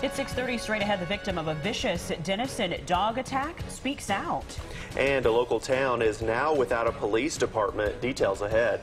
It's 6:30 straight ahead. The victim of a vicious Denison dog attack speaks out. And a local town is now without a police department. Details ahead.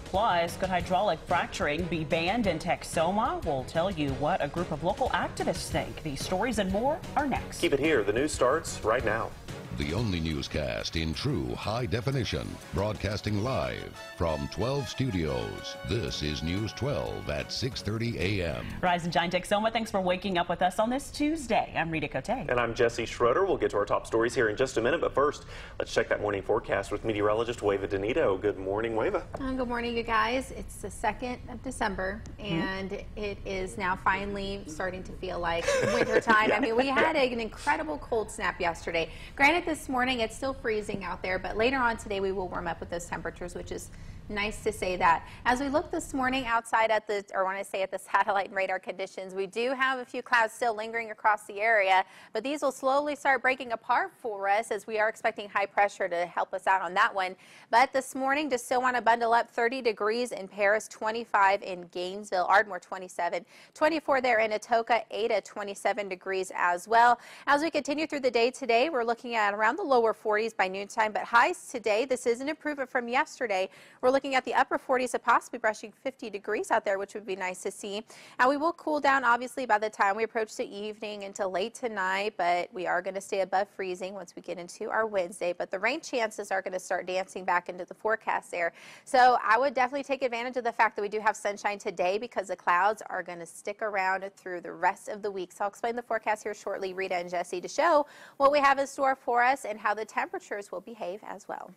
Plus, could hydraulic fracturing be banned in Texoma? We'll tell you what a group of local activists think. These stories and more are next. Keep it here. The news starts right now. The only newscast in true high definition, broadcasting live from 12 studios. This is News 12 at 6:30 a.m. Rise and shine, Texoma. Thanks for waking up with us on this Tuesday. I'm Rita Kotey. And I'm Schroeder. We'll get to our top stories here in just a minute. But first, let's check that morning forecast with meteorologist Wava Denito. Good morning, Wava. Good morning, you guys. It's the 2nd of December, and it is now finally starting to feel like wintertime. I mean, we had an incredible cold snap yesterday. Granted, this morning it's still freezing out there, but later on today we will warm up with those temperatures, which is nice to say that. As we look this morning outside at the, or when I say at the satellite and radar conditions, we do have a few clouds still lingering across the area, but these will slowly start breaking apart for us as we are expecting high pressure to help us out on that one. But this morning, just still want to bundle up. 30 degrees in Paris, 25 in Gainesville, Ardmore 27, 24 there in Atoka, Ada 27 degrees as well. As we continue through the day today, we're looking at around the lower 40s by noontime, but highs today, this is an improvement from yesterday. We're looking at the upper 40s to possibly brushing 50 degrees out there, which would be nice to see. And we will cool down, obviously, by the time we approach the evening until late tonight, but we are going to stay above freezing once we get into our Wednesday. But the rain chances are going to start dancing back into the forecast there. So I would definitely take advantage of the fact that we do have sunshine today because the clouds are going to stick around through the rest of the week. So I'll explain the forecast here shortly, Rita and Jesse, to show what we have in store for us and how the temperatures will behave as well.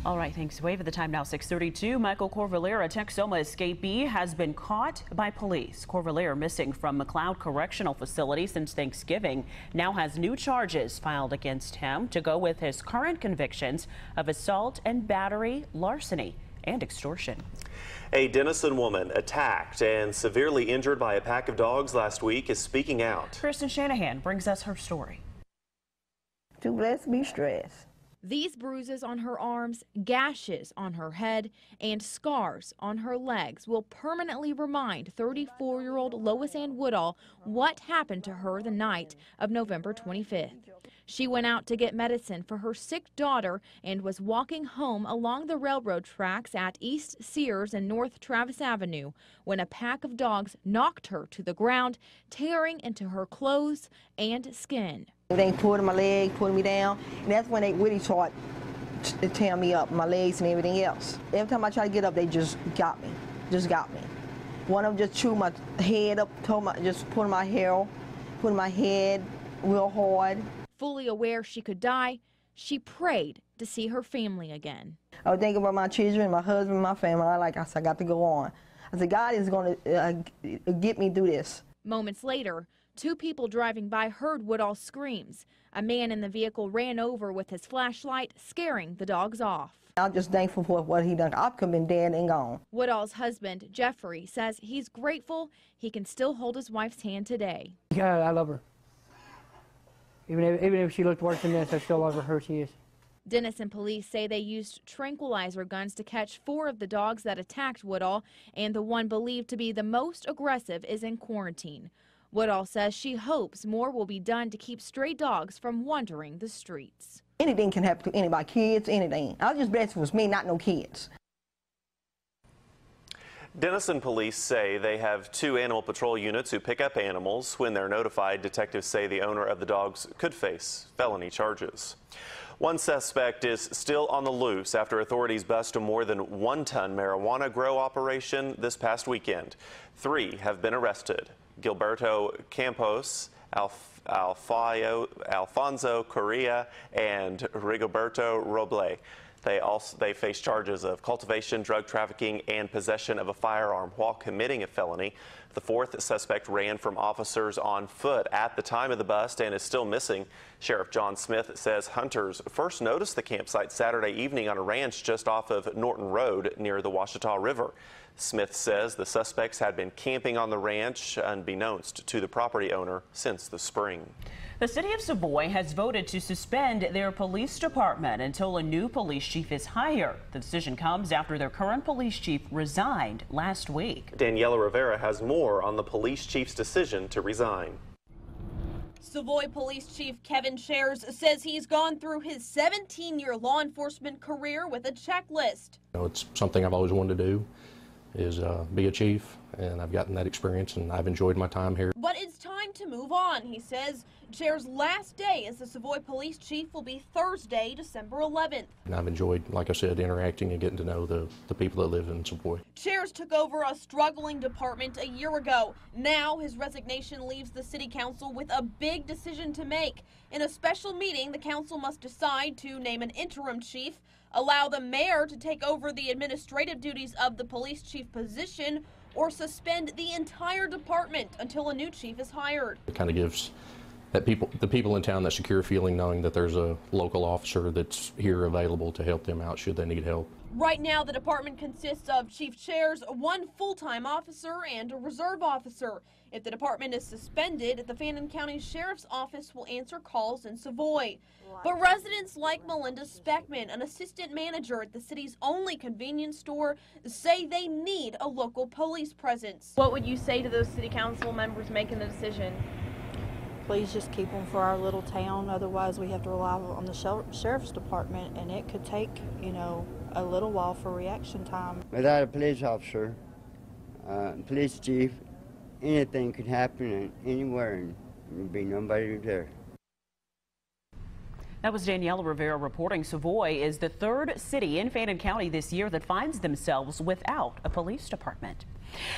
All right, thanks, Wave. At the time now, 6:32. Michael Corvalera, a Texoma escapee, has been caught by police. Corvalera, missing from McLeod Correctional Facility since Thanksgiving, now has new charges filed against him to go with his current convictions of assault and battery, larceny, and extortion. A Denison woman attacked and severely injured by a pack of dogs last week is speaking out. Kristen Shanahan brings us her story. Too blessed to be stressed. These bruises on her arms, gashes on her head, and scars on her legs will permanently remind 34-year-old Lois Ann Woodall what happened to her the night of November 25th. She went out to get medicine for her sick daughter and was walking home along the railroad tracks at East Sears and North Travis Avenue when a pack of dogs knocked her to the ground, tearing into her clothes and skin. They pulled my leg, pulled me down, and that's when they really started to tear me up, my legs and everything else. Every time I try to get up, they just got me, One of them just chewed my head up, just pulling my hair, putting my head real hard. Fully aware she could die, she prayed to see her family again. I was thinking about my children, my husband, my family. I said, I got to go on. I said, God is going to get me through this. Moments later, two people driving by heard Woodall's screams. A man in the vehicle ran over with his flashlight, scaring the dogs off. I'm just thankful for what he done. I could have been dead and gone. Woodall's husband, Jeffrey, says he's grateful he can still hold his wife's hand today. Yeah, I love her. Even if she looked worse than this, I still love her. She is. Denison police say they used tranquilizer guns to catch 4 of the dogs that attacked Woodall, and the one believed to be the most aggressive is in quarantine. Woodall says she hopes more will be done to keep stray dogs from wandering the streets. Anything can happen to anybody, kids, anything. I was just blessed it was me, not no kids. Denison police say they have 2 animal patrol units who pick up animals. When they're notified, detectives say the owner of the dogs could face felony charges. One suspect is still on the loose after authorities bust a more than 1-ton marijuana grow operation this past weekend. 3 have been arrested. Gilberto Campos, Alfonso Correa, and Rigoberto Roble. They face charges of cultivation, drug trafficking, and possession of a firearm while committing a felony. The 4th suspect ran from officers on foot at the time of the bust and is still missing. Sheriff John Smith says hunters first noticed the campsite Saturday evening on a ranch just off of Norton Road near the Washita River. Smith says the suspects had been camping on the ranch unbeknownst to the property owner since the spring. The city of Savoy has voted to suspend their police department until a new police chief is hired. The decision comes after their current police chief resigned last week. Daniela Rivera has more on the police chief's decision to resign. Savoy Police Chief Kevin Shares says he's gone through his 17-year law enforcement career with a checklist. It's something I've always wanted to do, is be a chief, and I've gotten that experience and I've enjoyed my time here. But it's time to move on, he says. Shares' last day as the Savoy Police Chief will be Thursday, December 11th. And I've enjoyed, like I said, interacting and getting to know the people that live in Savoy. Shares took over a struggling department a year ago. Now his resignation leaves the city council with a big decision to make. In a special meeting, the council must decide to name an interim chief, allow the mayor to take over the administrative duties of the police chief position, or suspend the entire department until a new chief is hired. It kind of gives the people in town that secure feeling, knowing that there's a local officer that's here available to help them out should they need help. Right now, the department consists of chief Shares, one full-time officer, and a reserve officer. If the department is suspended, the Fannin County Sheriff's Office will answer calls in Savoy. But residents like Melinda Speckman, an assistant manager at the city's only convenience store, say they need a local police presence. What would you say to those city council members making the decision? Please just keep them for our little town. Otherwise, we have to rely on the sheriff's department, and it could take, a little while for reaction time. Without a police officer, police chief, anything could happen anywhere, and there'd be nobody there. That was Daniela Rivera reporting. Savoy is the third city in Fannin County this year that finds themselves without a police department.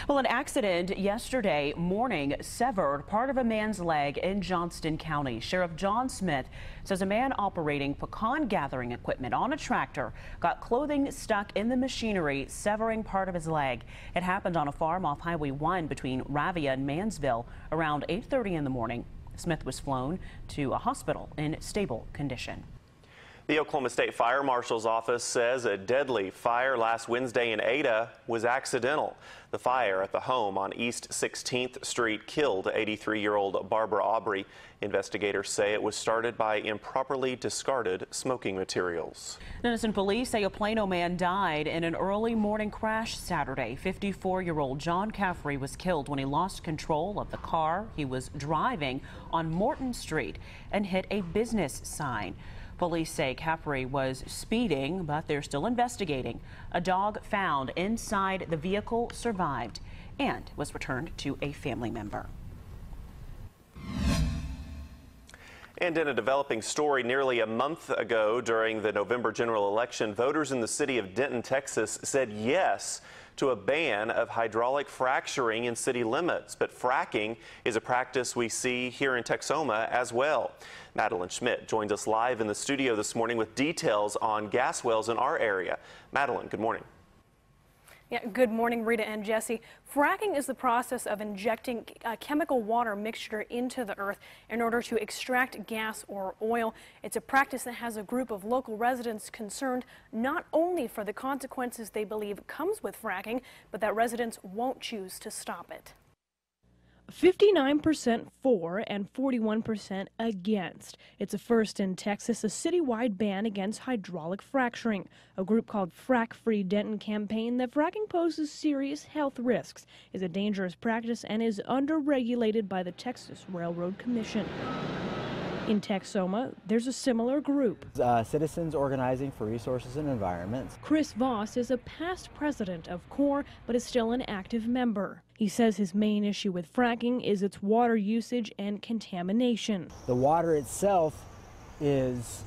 Well, an accident yesterday morning severed part of a man's leg in Johnston County. Sheriff John Smith says a man operating pecan gathering equipment on a tractor got clothing stuck in the machinery, severing part of his leg. It happened on a farm off Highway 1 between Ravia and Mansville around 8:30 in the morning. Smith was flown to a hospital in stable condition. The Oklahoma State Fire Marshal's office says a deadly fire last Wednesday in Ada was accidental. The fire at the home on East 16th Street killed 83-year-old Barbara Aubrey. Investigators say it was started by improperly discarded smoking materials. Denison police say a Plano man died in an early morning crash Saturday. 54-year-old John Caffrey was killed when he lost control of the car he was driving on Morton Street and hit a business sign. Police say Caffrey was speeding, but they're still investigating. A dog found inside the vehicle survived and was returned to a family member. And in a developing story, nearly a month ago during the November general election, voters in the city of Denton, Texas said yes to a ban of hydraulic fracturing in city limits. But fracking is a practice we see here in Texoma as well. Madeline Schmidt joins us live in the studio this morning with details on gas wells in our area. Madeline, good morning. Yeah, good morning, Rita and Jesse. Fracking is the process of injecting a chemical water mixture into the earth in order to extract gas or oil. It's a practice that has a group of local residents concerned not only for the consequences they believe comes with fracking, but that residents won't choose to stop it. 59% for and 41% against. It's a first in Texas, a citywide ban against hydraulic fracturing. A group called Frack Free Denton campaign that fracking poses serious health risks, is a dangerous practice, and is under-regulated by the Texas Railroad Commission. In Texoma, there's a similar group. Citizens Organizing for Resources and Environments. Chris Voss is a past president of CORE, but is still an active member. He says his main issue with fracking is its water usage and contamination. The water itself is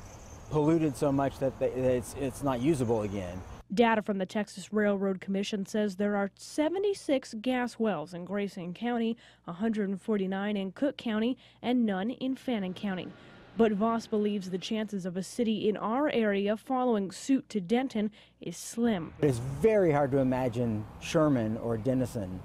polluted so much that it's not usable again. Data from the Texas Railroad Commission says there are 76 gas wells in Grayson County, 149 in Cook County, and none in Fannin County. But Voss believes the chances of a city in our area following suit to Denton is slim. It's very hard to imagine Sherman or Denison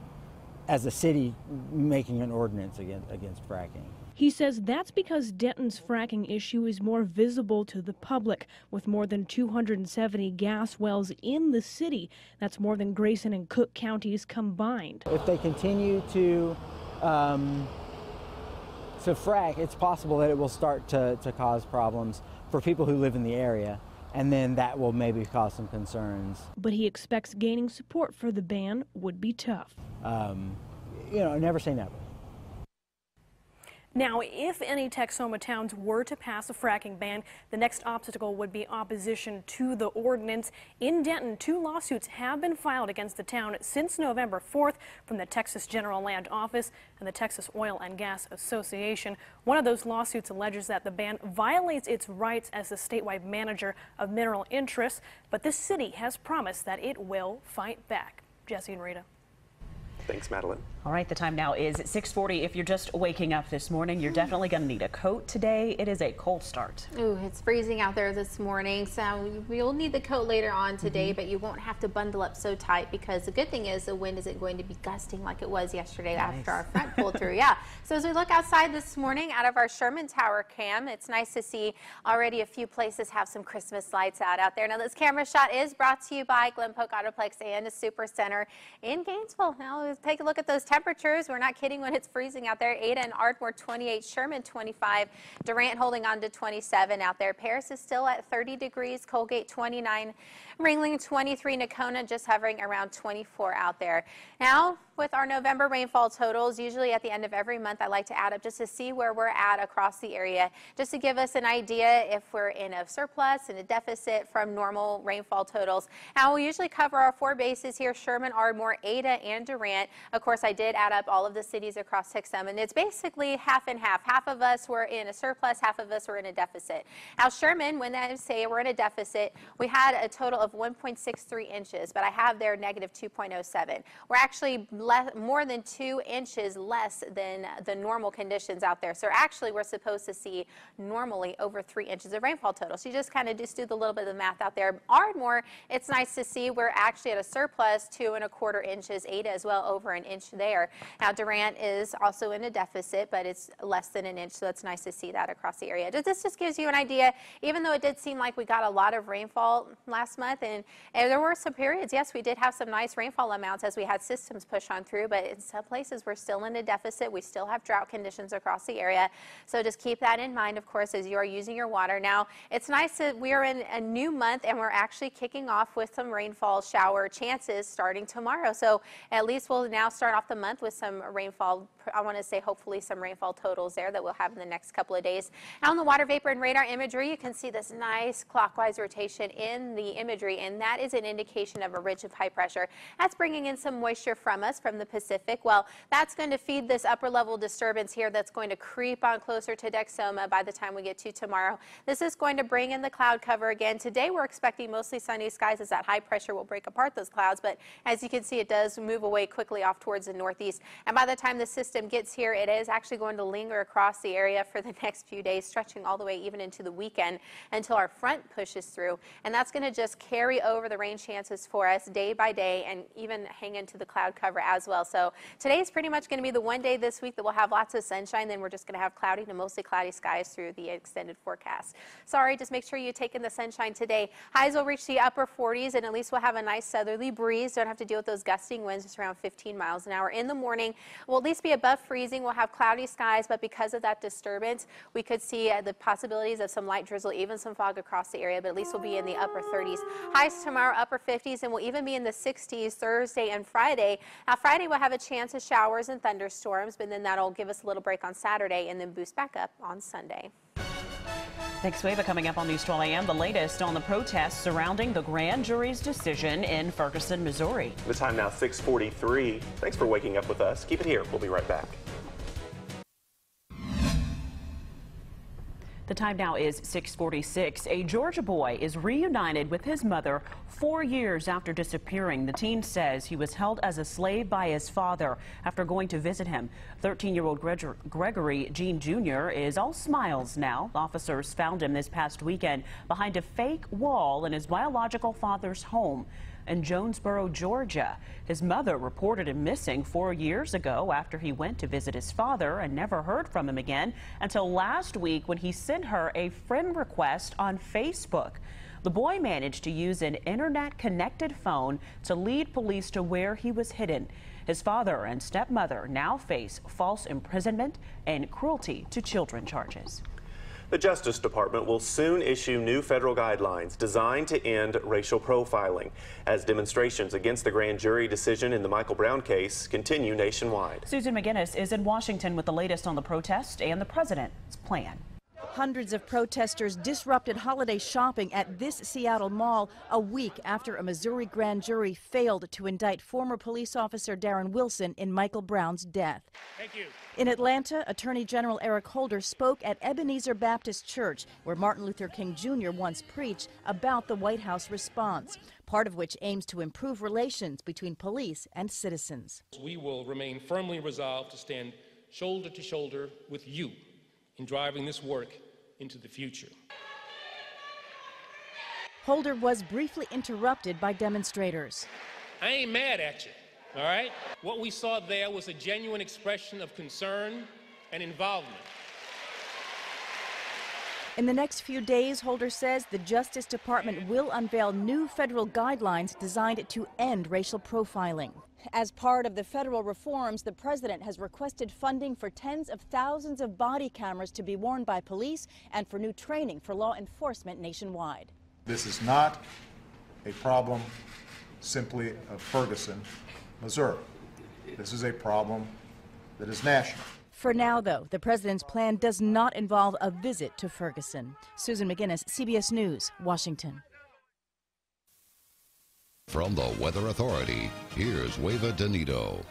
as a city making an ordinance against fracking. He says that's because Denton's fracking issue is more visible to the public, with more than 270 gas wells in the city. That's more than Grayson and Cook counties combined. If they continue to frack, it's possible that it will start to cause problems for people who live in the area, and then that will maybe cause some concerns. But he expects gaining support for the ban would be tough. You know, never say never. Now, if any Texoma towns were to pass a fracking ban, the next obstacle would be opposition to the ordinance. In Denton, 2 lawsuits have been filed against the town since November 4th from the Texas General Land Office and the Texas Oil and Gas Association. One of those lawsuits alleges that the ban violates its rights as the statewide manager of mineral interests, but the city has promised that it will fight back. Jesse and Rita. Thanks, Madeline. All right, the time now is 6:40. If you're just waking up this morning, you're definitely going to need a coat today. It is a cold start. Ooh, it's freezing out there this morning, so you'll need the coat later on today, but you won't have to bundle up so tight because the good thing is the wind isn't going to be gusting like it was yesterday after our front pulled through. Yeah, so as we look outside this morning out of our Sherman Tower cam, it's nice to see already a few places have some Christmas lights out there. Now, this camera shot is brought to you by Glen Polk Autoplex and the Super Center in Gainesville. Now, take a look at those temperatures. We're not kidding when it's freezing out there. Ada and Ardmore 28, Sherman 25, Durant holding on to 27 out there. Paris is still at 30 degrees, Colgate 29, Ringling 23, Nacona just hovering around 24 out there. Now, with our November rainfall totals, usually at the end of every month, I like to add up just to see where we're at across the area, just to give us an idea if we're in a surplus and a deficit from normal rainfall totals. Now, we usually cover our 4 bases here, Sherman, Ardmore, Ada, and Durant. Of course, I did add up all of the cities across Texoma, and it's basically half and half. Half of us were in a surplus, half of us were in a deficit. Now, Sherman, when I say we're in a deficit, we had a total of 1.63 inches, but I have there negative 2.07. We're actually more than 2 inches less than the normal conditions out there. So actually, we're supposed to see normally over 3 inches of rainfall total. So you just kind of do the little bit of the math out there. Ardmore, it's nice to see we're actually at a surplus 2¼ inches. Ada as well, over an inch there. Now, Durant is also in a deficit, but it's less than an inch, so it's nice to see that across the area. This just gives you an idea, even though it did seem like we got a lot of rainfall last month, and there were some periods, yes, we did have some nice rainfall amounts as we had systems push on through, but in some places we're still in a deficit. We still have drought conditions across the area, so just keep that in mind, of course, as you are using your water. Now, it's nice that we are in a new month, and we're actually kicking off with some rainfall shower chances starting tomorrow, so at least we'll now start off the month with some rainfall. I want to say hopefully some rainfall totals there that we'll have in the next couple of days. Out on the water vapor and radar imagery, you can see this nice clockwise rotation in the imagery, and that is an indication of a ridge of high pressure. That's bringing in some moisture from us from the Pacific. Well, that's going to feed this upper level disturbance here that's going to creep on closer to Texoma by the time we get to tomorrow. This is going to bring in the cloud cover again. Today we're expecting mostly sunny skies as that high pressure will break apart those clouds, but as you can see, it does move away quickly off towards the northeast. And by the time the system gets here, it is actually going to linger across the area for the next few days, stretching all the way even into the weekend until our front pushes through. And that's going to just carry over the rain chances for us day by day and even hang into the cloud cover as well. So today is pretty much going to be the one day this week that we'll have lots of sunshine. Then we're just going to have cloudy to mostly cloudy skies through the extended forecast. Sorry, just make sure you take in the sunshine today. Highs will reach the upper 40s, and at least we'll have a nice southerly breeze. Don't have to deal with those gusting winds, just around 15 miles an hour. In the morning, we'll at least be above freezing. We'll have cloudy skies, but because of that disturbance, we could see the possibilities of some light drizzle, even some fog across the area, but at least we'll be in the upper 30s. Highs tomorrow, upper 50s, and we'll even be in the 60s Thursday and Friday. Now, Friday we'll have a chance of showers and thunderstorms, but then that'll give us a little break on Saturday and then boost back up on Sunday. Thanks, Wava. Coming up on News 12 AM, the latest on the protests surrounding the grand jury's decision in Ferguson, Missouri. The time now 6:43. Thanks for waking up with us. Keep it here. We'll be right back. The time now is 6:46. A Georgia boy is reunited with his mother 4 years after disappearing. The teen says he was held as a slave by his father after going to visit him. 13-year-old Gregory Jean Jr. is all smiles now. Officers found him this past weekend behind a fake wall in his biological father's home. in Jonesboro, Georgia. His mother reported him missing 4 years ago after he went to visit his father and never heard from him again until last week when he sent her a friend request on Facebook. The boy managed to use an internet-connected phone to lead police to where he was hidden. His father and stepmother now face false imprisonment and cruelty to children charges. The Justice Department will soon issue new federal guidelines designed to end racial profiling as demonstrations against the grand jury decision in the Michael Brown case continue nationwide. Susan McGinnis is in Washington with the latest on the protest and the president's plan. Hundreds of protesters disrupted holiday shopping at this Seattle mall a week after a Missouri grand jury failed to indict former police officer Darren Wilson in Michael Brown's death. Thank you. In Atlanta, Attorney General Eric Holder spoke at Ebenezer Baptist Church, where Martin Luther King Jr. once preached, about the White House response, part of which aims to improve relations between police and citizens. We will remain firmly resolved to stand shoulder to shoulder with you in driving this work into the future. Holder was briefly interrupted by demonstrators. I ain't mad at you, all right? What we saw there was a genuine expression of concern and involvement. In the next few days, Holder says the Justice Department will unveil new federal guidelines designed to end racial profiling. As part of the federal reforms, the president has requested funding for tens of thousands of body cameras to be worn by police and for new training for law enforcement nationwide. This is not a problem simply of Ferguson, Missouri. This is a problem that is national. For now, though, the president's plan does not involve a visit to Ferguson. Susan McGinnis, CBS News, Washington. From the Weather Authority, here's Wava Denito.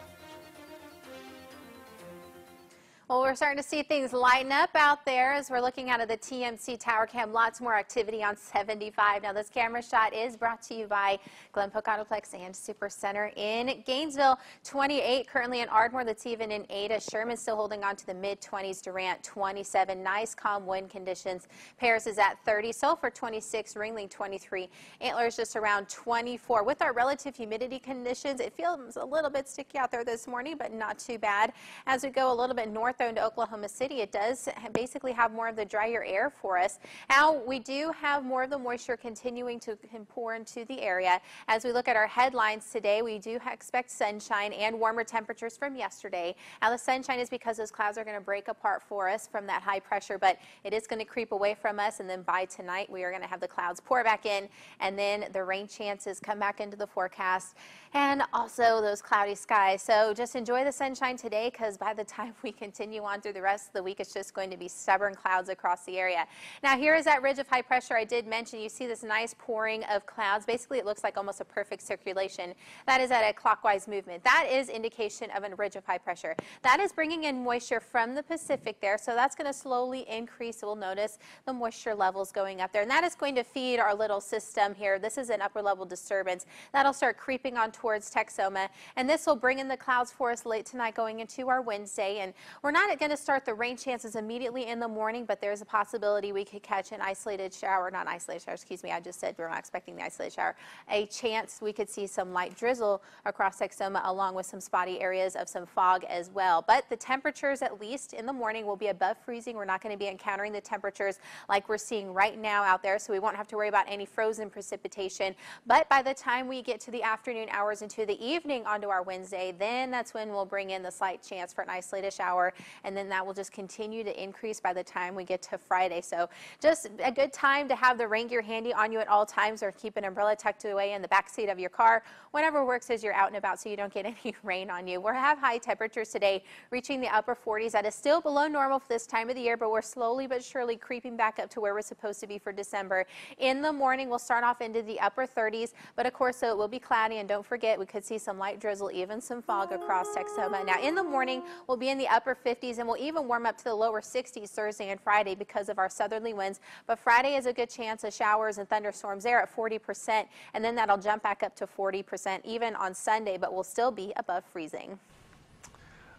Well, we're starting to see things lighten up out there as we're looking out of the TMC Tower Cam. Lots more activity on 75. Now, this camera shot is brought to you by Glen Polk Autoplex and Super Center in Gainesville. 28 currently in Ardmore. That's even in Ada. Sherman still holding on to the mid-20s. Durant 27. Nice calm wind conditions. Paris is at 30. Sulphur 26. Ringling 23. Antlers just around 24. With our relative humidity conditions, it feels a little bit sticky out there this morning, but not too bad. As we go a little bit north into Oklahoma City, it does basically have more of the drier air for us. Now, we do have more of the moisture continuing to pour into the area. As we look at our headlines today, we do expect sunshine and warmer temperatures from yesterday. Now, the sunshine is because those clouds are going to break apart for us from that high pressure, but it is going to creep away from us, and then by tonight, we are going to have the clouds pour back in, and then the rain chances come back into the forecast, and also those cloudy skies. So just enjoy the sunshine today, because by the time we continue on through the rest of the week, it's just going to be stubborn clouds across the area. Now, here is that ridge of high pressure I did mention. You see this nice pouring of clouds. Basically, it looks like almost a perfect circulation. That is at a clockwise movement. That is indication of a ridge of high pressure. That is bringing in moisture from the Pacific there, so that's going to slowly increase. We'll notice the moisture levels going up there, and that is going to feed our little system here. This is an upper level disturbance. That'll start creeping on towards Texoma, and this will bring in the clouds for us late tonight going into our Wednesday. And we're not going to start the rain chances immediately in the morning, but there's a possibility we could catch an isolated shower, not isolated shower, excuse me, I just said we're not expecting the isolated shower. A chance we could see some light drizzle across Texoma along with some spotty areas of some fog as well. But the temperatures, at least in the morning, will be above freezing. We're not going to be encountering the temperatures like we're seeing right now out there, so we won't have to worry about any frozen precipitation. But by the time we get to the afternoon hours into the evening onto our Wednesday, then that's when we'll bring in the slight chance for an isolated shower, and then that will just continue to increase by the time we get to Friday. So just a good time to have the rain gear handy on you at all times, or keep an umbrella tucked away in the back seat of your car. Whatever works as you're out and about so you don't get any rain on you. We'll have high temperatures today reaching the upper 40s. That is still below normal for this time of the year, but we're slowly but surely creeping back up to where we're supposed to be for December. In the morning, we'll start off into the upper 30s, but of course, so it will be cloudy, and don't forget, we could see some light drizzle, even some fog across Texoma. Now, in the morning, we'll be in the upper 50s, and we'll even warm up to the lower 60s Thursday and Friday because of our southerly winds. But Friday is a good chance of showers and thunderstorms there at 40%, and then that'll jump back up to 40% even on Sunday, but we'll still be above freezing.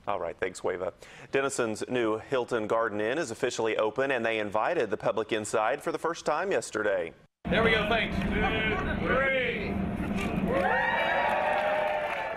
All right, thanks, Wava. Denison's new Hilton Garden Inn is officially open, and they invited the public inside for the first time yesterday. There we go, thanks. 2, 3.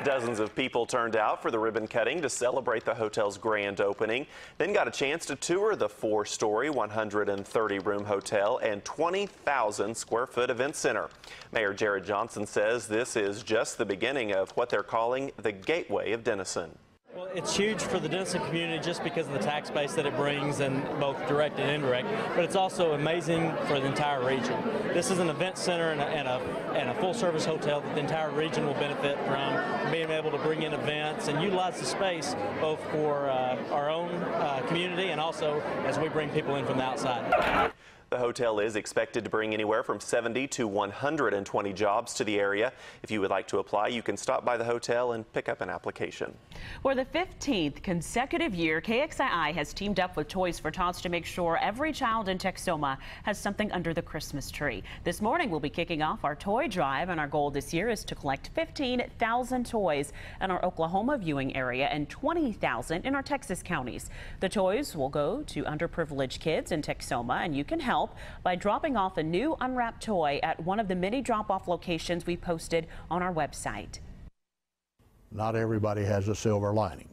Dozens of people turned out for the ribbon cutting to celebrate the hotel's grand opening, then got a chance to tour the 4-story, 130-room hotel and 20,000-square-foot event center. Mayor Jared Johnson says this is just the beginning of what they're calling the Gateway of Denison. Well, it's huge for the Denison community just because of the tax base that it brings, and both direct and indirect, but it's also amazing for the entire region. This is an event center and a full-service hotel that the entire region will benefit from being able to bring in events and utilize the space both for our own community and also as we bring people in from the outside. The hotel is expected to bring anywhere from 70 to 120 jobs to the area. If you would like to apply, you can stop by the hotel and pick up an application. For the 15th consecutive year, KXII has teamed up with Toys for Tots to make sure every child in Texoma has something under the Christmas tree. This morning, we'll be kicking off our toy drive, and our goal this year is to collect 15,000 toys in our Oklahoma viewing area and 20,000 in our Texas counties. The toys will go to underprivileged kids in Texoma, and you can help by dropping off a new unwrapped toy at one of the many drop-off locations we posted on our website. Not everybody has a silver lining,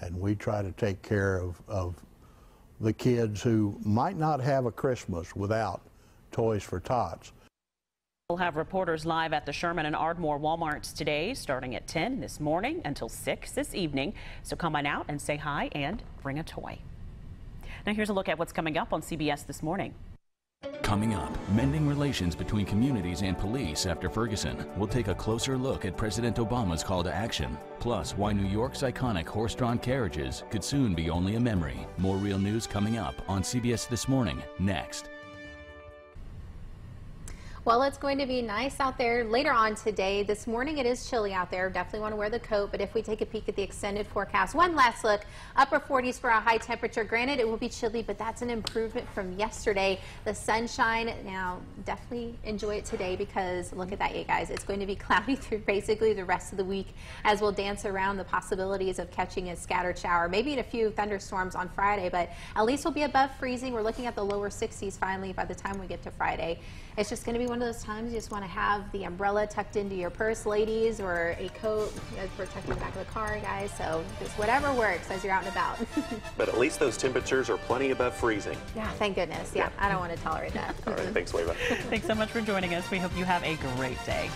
and we try to take care of the kids who might not have a Christmas without Toys for Tots. We'll have reporters live at the Sherman and Ardmore Walmarts today, starting at 10 this morning until 6 this evening. So come on out and say hi and bring a toy. Now here's a look at what's coming up on CBS this morning. Coming up, mending relations between communities and police after Ferguson. We'll take a closer look at President Obama's call to action. Plus, why New York's iconic horse-drawn carriages could soon be only a memory. More real news coming up on CBS This Morning, next. Well, it's going to be nice out there later on today. This morning it is chilly out there. Definitely want to wear the coat, but if we take a peek at the extended forecast, one last look, upper 40s for a high temperature. Granted, it will be chilly, but that's an improvement from yesterday. The sunshine, now definitely enjoy it today because look at that, you guys. It's going to be cloudy through basically the rest of the week as we'll dance around the possibilities of catching a scattered shower, maybe a few thunderstorms on Friday, but at least we'll be above freezing. We're looking at the lower 60s finally by the time we get to Friday. It's just going to be one of those times you just want to have the umbrella tucked into your purse, ladies, or a coat protecting the back of the car, guys. So just whatever works as you're out and about. But at least those temperatures are plenty above freezing. Yeah, thank goodness. Yeah, I don't want to tolerate that. All right, thanks, Wava. Thanks so much for joining us. We hope you have a great day.